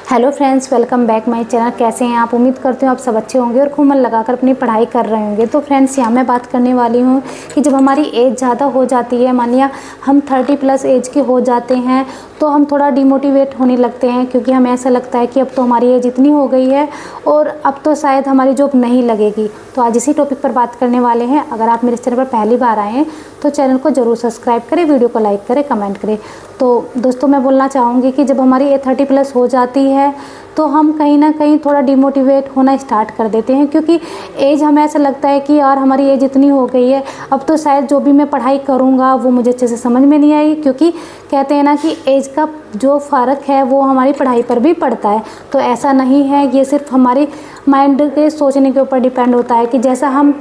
Hello friends, welcome back my channel. कैसे हैं आप? उम्मीद करती हूँ आप सब अच्छे होंगे और खूब मन लगाकर अपनी पढ़ाई कर रहे होंगे। तो फ्रेंड्स, यहाँ मैं बात करने वाली हूँ कि जब हमारी एज ज़्यादा हो जाती है, मान लिया हम 30+ एज के हो जाते हैं, तो हम थोड़ा डिमोटिवेट होने लगते हैं, क्योंकि हमें ऐसा लगता है कि अब तो हमारी एज इतनी हो गई है और अब तो शायद हमारी जॉब नहीं लगेगी। तो आज इसी टॉपिक पर बात करने वाले हैं। अगर आप मेरे चैनल पर पहली बार आए हैं तो चैनल को ज़रूर सब्सक्राइब करें, वीडियो को लाइक करें, कमेंट करें। तो दोस्तों, मैं बोलना चाहूँगी कि जब हमारी एज 30+ हो जाती है तो हम कहीं ना कहीं थोड़ा डिमोटिवेट होना स्टार्ट कर देते हैं, क्योंकि एज हमें ऐसा लगता है कि यार हमारी एज इतनी हो गई है, अब तो शायद जो भी मैं पढ़ाई करूँगा वो मुझे अच्छे से समझ में नहीं आएगी। क्योंकि कहते हैं ना कि एज का जो फ़र्क है वो हमारी पढ़ाई पर भी पड़ता है। तो ऐसा नहीं है, ये सिर्फ हमारी माइंड के सोचने के ऊपर डिपेंड होता है कि जैसा हम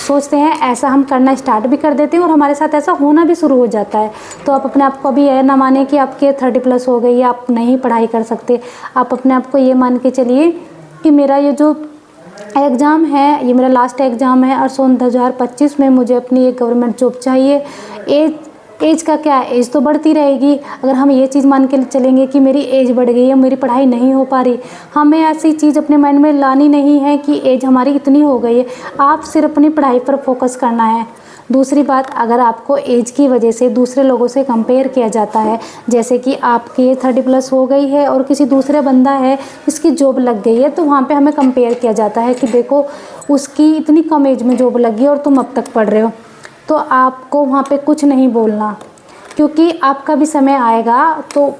सोचते हैं ऐसा हम करना स्टार्ट भी कर देते हैं और हमारे साथ ऐसा होना भी शुरू हो जाता है। तो आप अपने आप को अभी यह ना माने कि आपके 30+ हो गई है, आप नहीं पढ़ाई कर सकते। आप अपने आप को ये मान के चलिए कि मेरा ये जो एग्ज़ाम है, ये मेरा लास्ट एग्ज़ाम है और सन 2025 में मुझे अपनी एक गवर्नमेंट जॉब चाहिए। एज का क्या है, एज तो बढ़ती रहेगी। अगर हम ये चीज़ मान के चलेंगे कि मेरी एज बढ़ गई है, मेरी पढ़ाई नहीं हो पा रही, हमें ऐसी चीज़ अपने माइंड में लानी नहीं है कि एज हमारी इतनी हो गई है। आप सिर्फ अपनी पढ़ाई पर फोकस करना है। दूसरी बात, अगर आपको एज की वजह से दूसरे लोगों से कंपेयर किया जाता है, जैसे कि आपकी 30+ हो गई है और किसी दूसरे बंदा है जिसकी जॉब लग गई है, तो वहाँ पे हमें कंपेयर किया जाता है कि देखो उसकी इतनी कम एज में जॉब लगी और तुम अब तक पढ़ रहे हो। तो आपको वहाँ पे कुछ नहीं बोलना, क्योंकि आपका भी समय आएगा। तो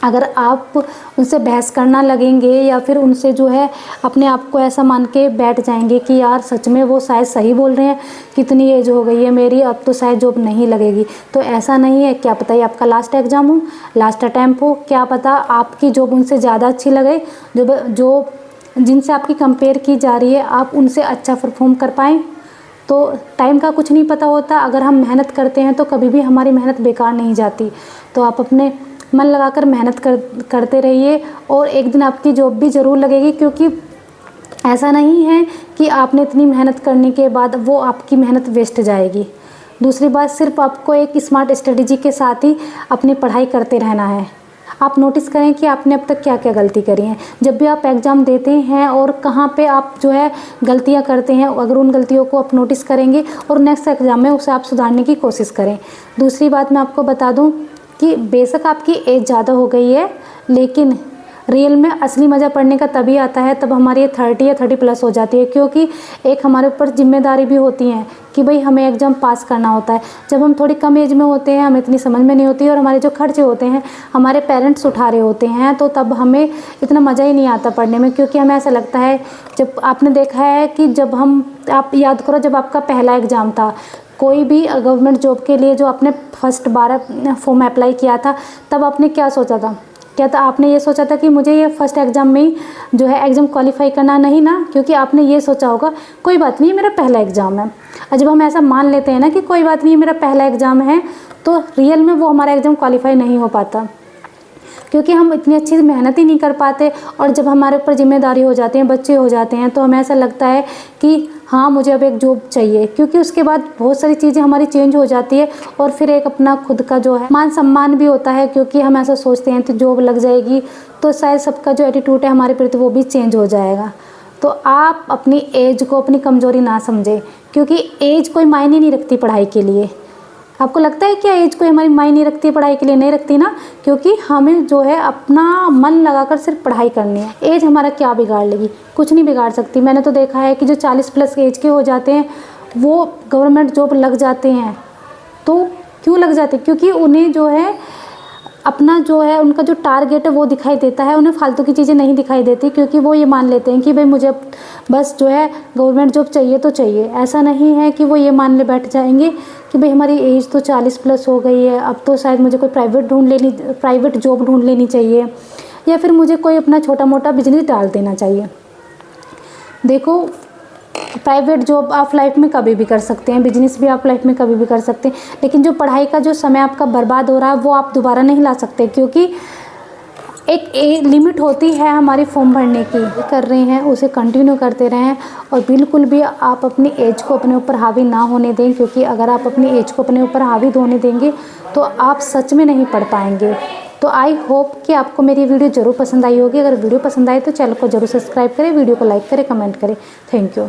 अगर आप उनसे बहस करना लगेंगे या फिर उनसे जो है अपने आप को ऐसा मान के बैठ जाएंगे कि यार सच में वो शायद सही बोल रहे हैं, कितनी एज हो गई है मेरी, अब तो शायद जॉब नहीं लगेगी, तो ऐसा नहीं है। क्या पता ये आपका लास्ट एग्ज़ाम हो, लास्ट अटैम्प्ट हो, क्या पता आपकी जॉब उनसे ज़्यादा अच्छी लगे। जो जिनसे आपकी कंपेयर की जा रही है आप उनसे अच्छा परफॉर्म कर पाएँ। तो टाइम का कुछ नहीं पता होता। अगर हम मेहनत करते हैं तो कभी भी हमारी मेहनत बेकार नहीं जाती। तो आप अपने मन लगाकर मेहनत करते रहिए और एक दिन आपकी जॉब भी ज़रूर लगेगी। क्योंकि ऐसा नहीं है कि आपने इतनी मेहनत करने के बाद वो आपकी मेहनत वेस्ट जाएगी। दूसरी बात, सिर्फ आपको एक स्मार्ट स्ट्रेटजी के साथ ही अपनी पढ़ाई करते रहना है। आप नोटिस करें कि आपने अब तक क्या क्या गलती करी है। जब भी आप एग्ज़ाम देते हैं और कहाँ पे आप जो है गलतियाँ करते हैं, अगर उन गलतियों को आप नोटिस करेंगे और नेक्स्ट एग्ज़ाम में उसे आप सुधारने की कोशिश करें। दूसरी बात मैं आपको बता दूं कि बेशक आपकी एज ज़्यादा हो गई है, लेकिन रियल में असली मज़ा पढ़ने का तभी आता है तब हमारी 30 या 30+ हो जाती है। क्योंकि एक हमारे ऊपर जिम्मेदारी भी होती है कि भाई हमें एग्ज़ाम पास करना होता है। जब हम थोड़ी कम एज में होते हैं, हमें इतनी समझ में नहीं होती और हमारे जो खर्चे होते हैं हमारे पेरेंट्स उठा रहे होते हैं, तो तब हमें इतना मज़ा ही नहीं आता पढ़ने में। क्योंकि हमें ऐसा लगता है, जब आपने देखा है कि जब आप याद करो, जब आपका पहला एग्ज़ाम था कोई भी गवर्नमेंट जॉब के लिए, जो आपने फर्स्ट बार फॉर्म अप्लाई किया था, तब आपने क्या सोचा था? क्या था आपने ये सोचा था कि मुझे ये फर्स्ट एग्ज़ाम में ही जो है एग्ज़ाम क्वालिफाई करना? नहीं ना, क्योंकि आपने ये सोचा होगा कोई बात नहीं, मेरा पहला एग्ज़ाम है। और जब हम ऐसा मान लेते हैं ना कि कोई बात नहीं, मेरा पहला एग्ज़ाम है, तो रियल में वो हमारा एग्ज़ाम क्वालिफाई नहीं हो पाता, क्योंकि हम इतनी अच्छी मेहनत ही नहीं कर पाते। और जब हमारे ऊपर जिम्मेदारी हो जाती है, बच्चे हो जाते हैं, तो हमें ऐसा लगता है कि हाँ मुझे अब एक जॉब चाहिए। क्योंकि उसके बाद बहुत सारी चीज़ें हमारी चेंज हो जाती है और फिर एक अपना खुद का जो है मान सम्मान भी होता है। क्योंकि हम ऐसा सोचते हैं कि जॉब लग जाएगी तो शायद सबका जो एटीट्यूड है हमारे प्रति वो भी चेंज हो जाएगा। तो आप अपनी एज को अपनी कमज़ोरी ना समझें, क्योंकि एज कोई मायने नहीं रखती पढ़ाई के लिए। आपको लगता है क्या एज कोई हमारी मायने रखती है? पढ़ाई के लिए नहीं रखती ना, क्योंकि हमें जो है अपना मन लगाकर सिर्फ पढ़ाई करनी है। एज हमारा क्या बिगाड़ लेगी? कुछ नहीं बिगाड़ सकती। मैंने तो देखा है कि जो 40+ एज के हो जाते हैं वो गवर्नमेंट जॉब लग जाते हैं। तो क्यों लग जाते? क्योंकि उन्हें जो है अपना जो है उनका जो टारगेट है वो दिखाई देता है, उन्हें फालतू की चीज़ें नहीं दिखाई देती। क्योंकि वो ये मान लेते हैं कि भाई मुझे बस जो है गवर्नमेंट जॉब चाहिए तो चाहिए। ऐसा नहीं है कि वो ये मान ले बैठ जाएंगे कि भाई हमारी एज तो 40+ हो गई है, अब तो शायद मुझे कोई प्राइवेट जॉब ढूंढ लेनी चाहिए, या फिर मुझे कोई अपना छोटा मोटा बिजनेस डाल देना चाहिए। देखो, प्राइवेट जॉब आप लाइफ में कभी भी कर सकते हैं, बिजनेस भी आप लाइफ में कभी भी कर सकते हैं, लेकिन जो पढ़ाई का जो समय आपका बर्बाद हो रहा है वो आप दोबारा नहीं ला सकते। क्योंकि एक लिमिट होती है हमारी फॉर्म भरने की। कर रहे हैं उसे कंटिन्यू करते रहें और बिल्कुल भी आप अपनी एज को अपने ऊपर हावी ना होने दें। क्योंकि अगर आप अपनी एज को अपने ऊपर हावी होने देंगे तो आप सच में नहीं पढ़ पाएंगे। तो आई होप कि आपको मेरी वीडियो ज़रूर पसंद आई होगी। अगर वीडियो पसंद आए तो चैनल को ज़रूर सब्सक्राइब करें, वीडियो को लाइक करें, कमेंट करें। Thank you.